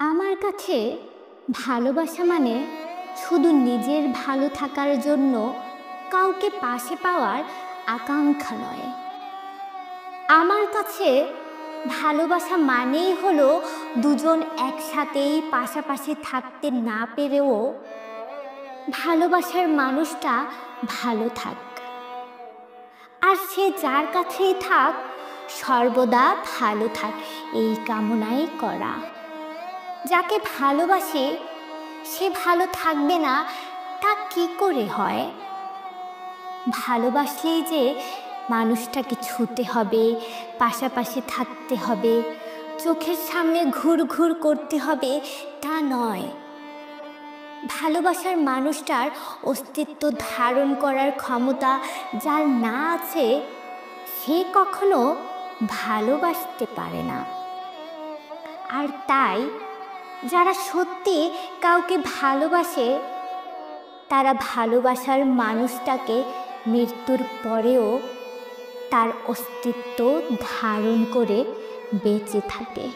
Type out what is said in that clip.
আমার কাছে ভালোবাসা মানে শুধু নিজের ভালো থাকার জন্য কাউকে পাশে পাওয়ার আকাঙ্ক্ষা নয়। আমার কাছে ভালোবাসা মানেই হলো দুজন একসাথেই পাশাপাশি থাকতে না পেরেও ভালোবাসার মানুষটা ভালো থাক, আর সে যার কাছেই থাক সর্বদা ভালো থাক এই কামনাই করা। যাকে ভালোবাসে সে ভালো থাকবে না তা কি করে হয়? ভালোবাসলেই যে মানুষটাকে ছুতে হবে, পাশাপাশি থাকতে হবে, চোখের সামনে ঘুর ঘুর করতে হবে তা নয়। ভালোবাসার মানুষটার অস্তিত্ব ধারণ করার ক্ষমতা যার না আছে সে কখনো ভালোবাসতে পারে না। আর তাই যারা সত্যি কাউকে ভালোবাসে তারা ভালোবাসার মানুষটাকে মৃত্যুর পরেও তার অস্তিত্ব ধারণ করে বেঁচে থাকে।